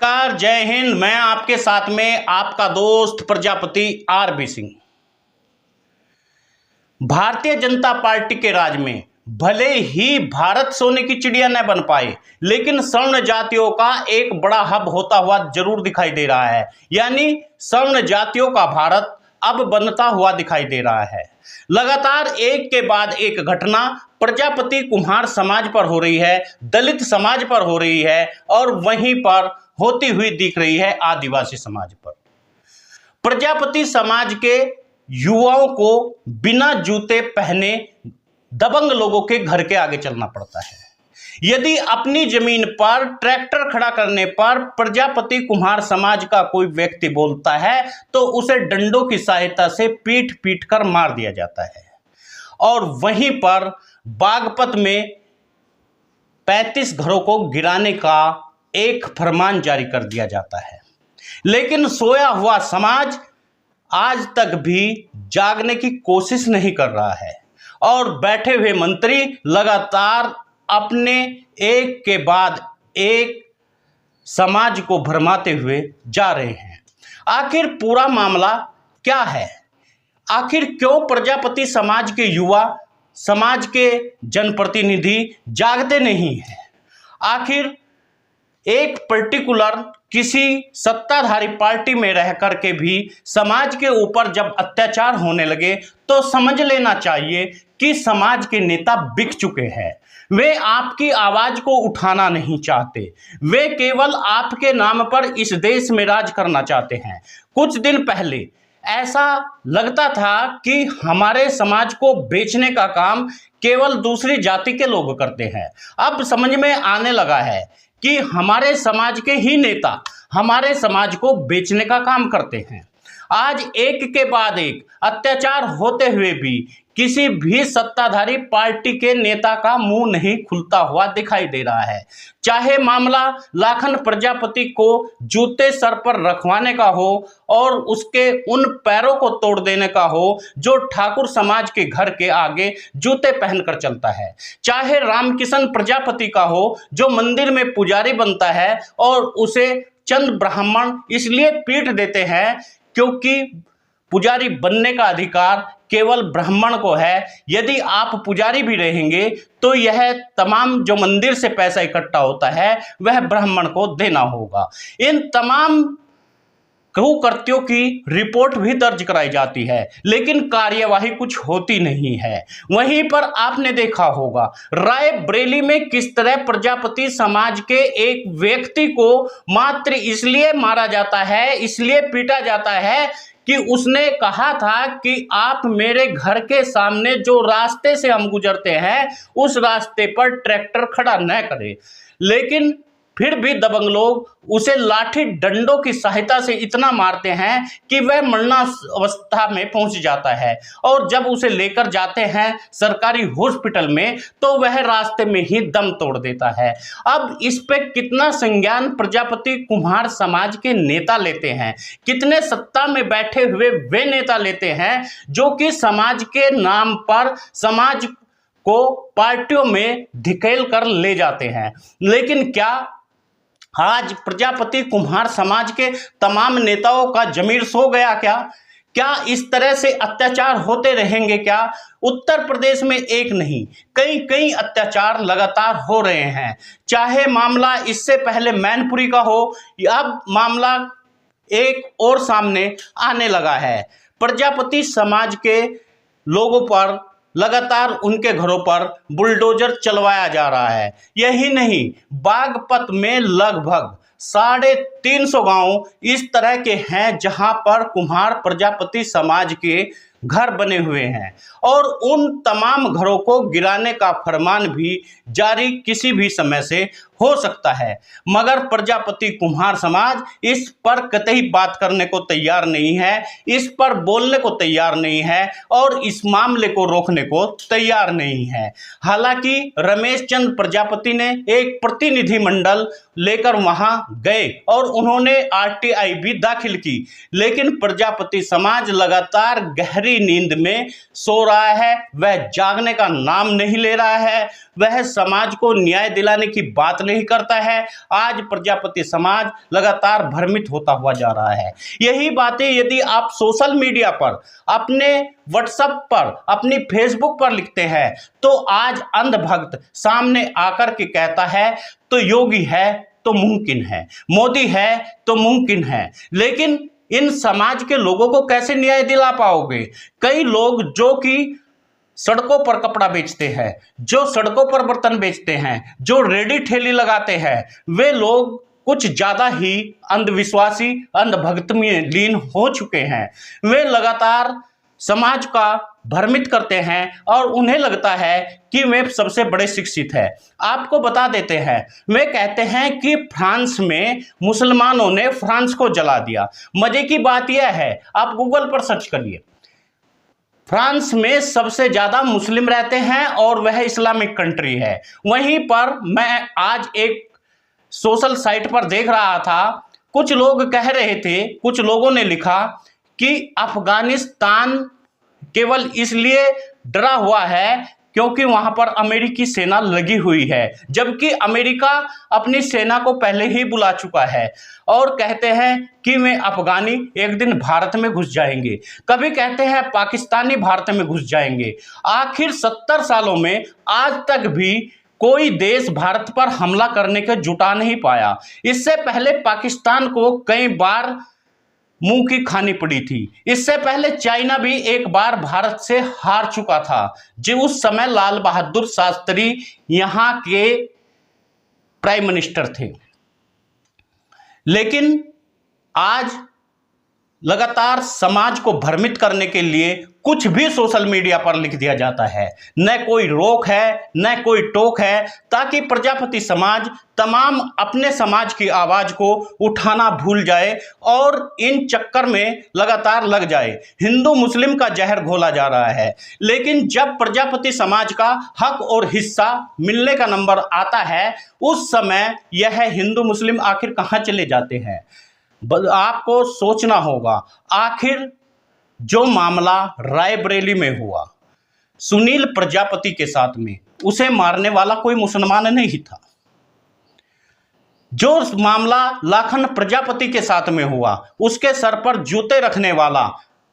नमस्कार, जय हिंद। मैं आपके साथ में आपका दोस्त प्रजापति आरबी सिंह। भारतीय जनता पार्टी के राज में भले ही भारत सोने की चिड़िया न बन पाए, लेकिन सवर्ण जातियों का एक बड़ा हब होता हुआ जरूर दिखाई दे रहा है। यानी सवर्ण जातियों का भारत अब बनता हुआ दिखाई दे रहा है। लगातार एक के बाद एक घटना प्रजापति कुम्हार समाज पर हो रही है, दलित समाज पर हो रही है और वहीं पर होती हुई दिख रही है आदिवासी समाज पर। प्रजापति समाज के युवाओं को बिना जूते पहने दबंग लोगों के घर के आगे चलना पड़ता है। यदि अपनी जमीन पर ट्रैक्टर खड़ा करने पर प्रजापति कुम्हार समाज का कोई व्यक्ति बोलता है तो उसे डंडों की सहायता से पीट पीट कर मार दिया जाता है। और वहीं पर बागपत में 35 घरों को गिराने का एक फरमान जारी कर दिया जाता है। लेकिन सोया हुआ समाज आज तक भी जागने की कोशिश नहीं कर रहा है और बैठे हुए मंत्री लगातार अपने एक के बाद एक समाज को भरमाते हुए जा रहे हैं। आखिर पूरा मामला क्या है? आखिर क्यों प्रजापति समाज के युवा, समाज के जनप्रतिनिधि जागते नहीं हैं? आखिर एक पर्टिकुलर किसी सत्ताधारी पार्टी में रह करके भी समाज के ऊपर जब अत्याचार होने लगे तो समझ लेना चाहिए कि समाज के नेता बिक चुके हैं। वे आपकी आवाज को उठाना नहीं चाहते, वे केवल आपके नाम पर इस देश में राज करना चाहते हैं। कुछ दिन पहले ऐसा लगता था कि हमारे समाज को बेचने का काम केवल दूसरी जाति के लोग करते हैं। अब समझ में आने लगा है कि हमारे समाज के ही नेता हमारे समाज को बेचने का काम करते हैं। आज एक के बाद एक अत्याचार होते हुए भी किसी भी सत्ताधारी पार्टी के नेता का मुंह नहीं खुलता हुआ दिखाई दे रहा है। चाहे मामला लाखन प्रजापति को जूते सर पर रखवाने का हो और उसके उन पैरों को तोड़ देने का हो जो ठाकुर समाज के घर के आगे जूते पहनकर चलता है, चाहे रामकिशन प्रजापति का हो जो मंदिर में पुजारी बनता है और उसे चंद ब्राह्मण इसलिए पीट देते हैं क्योंकि पुजारी बनने का अधिकार केवल ब्राह्मण को है। यदि आप पुजारी भी रहेंगे तो यह तमाम जो मंदिर से पैसा इकट्ठा होता है वह ब्राह्मण को देना होगा। इन तमाम कुकृत्यों की रिपोर्ट भी दर्ज कराई जाती है, लेकिन कार्यवाही कुछ होती नहीं है। वहीं पर आपने देखा होगा रायबरेली में किस तरह प्रजापति समाज के एक व्यक्ति को मात्र इसलिए मारा जाता है, इसलिए पीटा जाता है कि उसने कहा था कि आप मेरे घर के सामने जो रास्ते से हम गुजरते हैं उस रास्ते पर ट्रैक्टर खड़ा न करें। लेकिन फिर भी दबंग लोग उसे लाठी डंडों की सहायता से इतना मारते हैं कि वह मरणावस्था में पहुंच जाता है और जब उसे लेकर जाते हैं सरकारी हॉस्पिटल में तो वह रास्ते में ही दम तोड़ देता है। अब इस पे कितना संज्ञान प्रजापति कुम्हार समाज के नेता लेते हैं, कितने सत्ता में बैठे हुए वे नेता लेते हैं जो कि समाज के नाम पर समाज को पार्टियों में धकेल कर ले जाते हैं। लेकिन क्या आज प्रजापति कुम्हार समाज के तमाम नेताओं का जमीर सो गया क्या? क्या इस तरह से अत्याचार होते रहेंगे क्या? उत्तर प्रदेश में एक नहीं कई कई अत्याचार लगातार हो रहे हैं। चाहे मामला इससे पहले मैनपुरी का हो, अब मामला एक और सामने आने लगा है। प्रजापति समाज के लोगों पर लगातार उनके घरों पर बुलडोजर चलवाया जा रहा है। यही नहीं, बागपत में लगभग 350 गांव इस तरह के हैं जहां पर कुम्हार प्रजापति समाज के घर बने हुए हैं और उन तमाम घरों को गिराने का फरमान भी जारी किसी भी समय से हो सकता है। मगर प्रजापति कुम्हार समाज इस पर कतई बात करने को तैयार नहीं है, इस पर बोलने को तैयार नहीं है और इस मामले को रोकने को तैयार नहीं है। हालांकि रमेश चंद्र प्रजापति ने एक प्रतिनिधि मंडल लेकर वहां गए और उन्होंने आरटीआई भी दाखिल की, लेकिन प्रजापति समाज लगातार गहरी नींद में सो रहा है। वह जागने का नाम नहीं ले रहा है, वह समाज को न्याय दिलाने की बात नहीं नहीं करता है। आज प्रजापति समाज लगातार भ्रमित होता हुआ जा रहा है। यही बातें यदि आप सोशल मीडिया पर, अपने व्हाट्सएप पर, अपनी फेसबुक पर लिखते हैं तो आज अंधभक्त सामने आकर के कहता है तो योगी है तो मुमकिन है, मोदी है तो मुमकिन है। लेकिन इन समाज के लोगों को कैसे न्याय दिला पाओगे? कई लोग जो कि सड़कों पर कपड़ा बेचते हैं, जो सड़कों पर बर्तन बेचते हैं, जो रेडी ठेली लगाते हैं, वे लोग कुछ ज्यादा ही अंधविश्वासी, अंधभक्त में लीन हो चुके हैं। वे लगातार समाज का भ्रमित करते हैं और उन्हें लगता है कि वे सबसे बड़े शिक्षित हैं। आपको बता देते हैं, वे कहते हैं कि फ्रांस में मुसलमानों ने फ्रांस को जला दिया। मजे की बात यह है, आप गूगल पर सर्च करिए, फ्रांस में सबसे ज्यादा मुस्लिम रहते हैं और वह इस्लामिक कंट्री है। वहीं पर मैं आज एक सोशल साइट पर देख रहा था, कुछ लोग कह रहे थे, कुछ लोगों ने लिखा कि अफगानिस्तान केवल इसलिए डरा हुआ है क्योंकि वहां पर अमेरिकी सेना लगी हुई है, जबकि अमेरिका अपनी सेना को पहले ही बुला चुका है और कहते हैं कि वे अफगानी एक दिन भारत में घुस जाएंगे, कभी कहते हैं पाकिस्तानी भारत में घुस जाएंगे। आखिर 70 सालों में आज तक भी कोई देश भारत पर हमला करने के जुटा नहीं पाया। इससे पहले पाकिस्तान को कई बार मुंह की खानी पड़ी थी। इससे पहले चाइना भी एक बार भारत से हार चुका था, जो उस समय लाल बहादुर शास्त्री यहां के प्राइम मिनिस्टर थे। लेकिन आज लगातार समाज को भ्रमित करने के लिए कुछ भी सोशल मीडिया पर लिख दिया जाता है, न कोई रोक है न कोई टोक है, ताकि प्रजापति समाज तमाम अपने समाज की आवाज को उठाना भूल जाए और इन चक्कर में लगातार लग जाए। हिंदू मुस्लिम का जहर घोला जा रहा है, लेकिन जब प्रजापति समाज का हक और हिस्सा मिलने का नंबर आता है, उस समय यह हिंदू मुस्लिम आखिर कहाँ चले जाते हैं। आपको सोचना होगा, आखिर जो मामला रायबरेली में हुआ सुनील प्रजापति के साथ में, उसे मारने वाला कोई मुसलमान नहीं था। जो मामला लाखन प्रजापति के साथ में हुआ, उसके सर पर जूते रखने वाला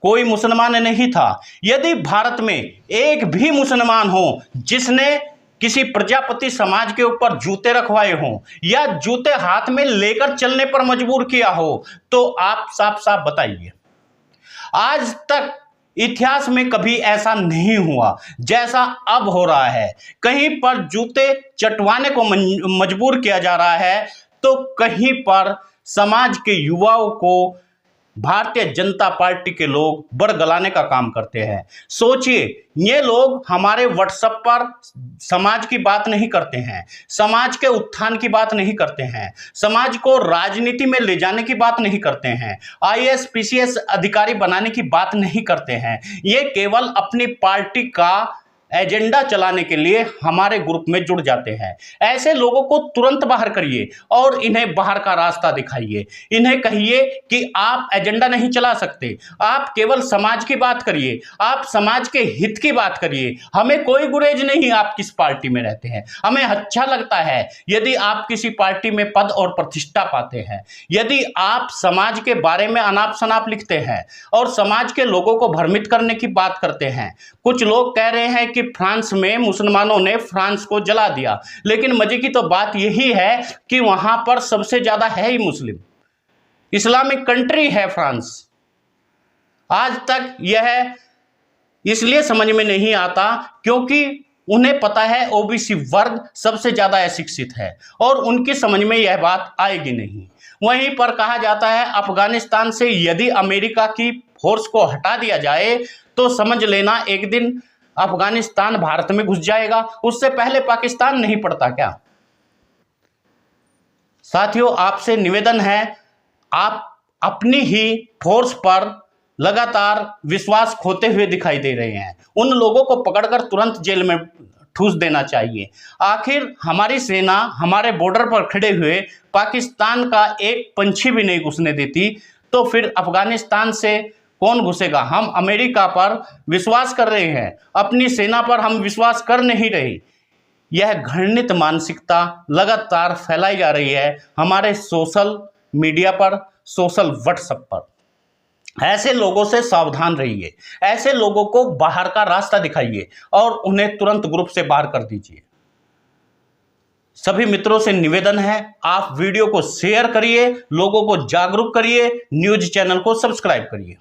कोई मुसलमान नहीं था। यदि भारत में एक भी मुसलमान हो जिसने किसी प्रजापति समाज के ऊपर जूते रखवाए हों या जूते हाथ में लेकर चलने पर मजबूर किया हो, तो आप साफ साफ बताइए। आज तक इतिहास में कभी ऐसा नहीं हुआ जैसा अब हो रहा है। कहीं पर जूते चटवाने को मजबूर किया जा रहा है, तो कहीं पर समाज के युवाओं को भारतीय जनता पार्टी के लोग बरगलाने का काम करते हैं। सोचिए, ये लोग हमारे व्हाट्सएप पर समाज की बात नहीं करते हैं, समाज के उत्थान की बात नहीं करते हैं, समाज को राजनीति में ले जाने की बात नहीं करते हैं, आईएएस पीसीएस अधिकारी बनाने की बात नहीं करते हैं। ये केवल अपनी पार्टी का एजेंडा चलाने के लिए हमारे ग्रुप में जुड़ जाते हैं। ऐसे लोगों को तुरंत बाहर करिए और इन्हें बाहर का रास्ता दिखाइए। इन्हें कहिए कि आप एजेंडा नहीं चला सकते, आप केवल समाज की बात करिए, आप समाज के हित की बात करिए। हमें कोई गुरेज नहीं आप किस पार्टी में रहते हैं। हमें अच्छा लगता है यदि आप किसी पार्टी में पद और प्रतिष्ठा पाते हैं, यदि आप समाज के बारे में अनाप शनाप लिखते हैं और समाज के लोगों को भ्रमित करने की बात करते हैं। कुछ लोग कह रहे हैं कि फ्रांस में मुसलमानों ने फ्रांस को जला दिया, लेकिन मजे की तो बात यही है कि वहां पर सबसे ज्यादा है ही मुस्लिम, इस्लामिक कंट्री है फ्रांस। आज तक यह इसलिए समझ में नहीं आता क्योंकि उन्हें पता है ओबीसी वर्ग सबसे ज्यादा अशिक्षित है और उनकी समझ में यह बात आएगी नहीं। वहीं पर कहा जाता है अफगानिस्तान से यदि अमेरिका की फोर्स को हटा दिया जाए तो समझ लेना एक दिन अफगानिस्तान भारत में घुस जाएगा। उससे पहले पाकिस्तान नहीं पड़ता क्या? साथियों, आपसे निवेदन है, आप अपनी ही फोर्स पर लगातार विश्वास खोते हुए दिखाई दे रहे हैं। उन लोगों को पकड़कर तुरंत जेल में ठूस देना चाहिए। आखिर हमारी सेना हमारे बॉर्डर पर खड़े हुए पाकिस्तान का एक पंछी भी नहीं घुसने देती, तो फिर अफगानिस्तान से कौन घुसेगा? हम अमेरिका पर विश्वास कर रहे हैं, अपनी सेना पर हम विश्वास कर नहीं रहे। यह घृणित मानसिकता लगातार फैलाई जा रही है हमारे सोशल मीडिया पर, सोशल व्हाट्सएप पर। ऐसे लोगों से सावधान रहिए, ऐसे लोगों को बाहर का रास्ता दिखाइए और उन्हें तुरंत ग्रुप से बाहर कर दीजिए। सभी मित्रों से निवेदन है, आप वीडियो को शेयर करिए, लोगों को जागरूक करिए, न्यूज चैनल को सब्सक्राइब करिए।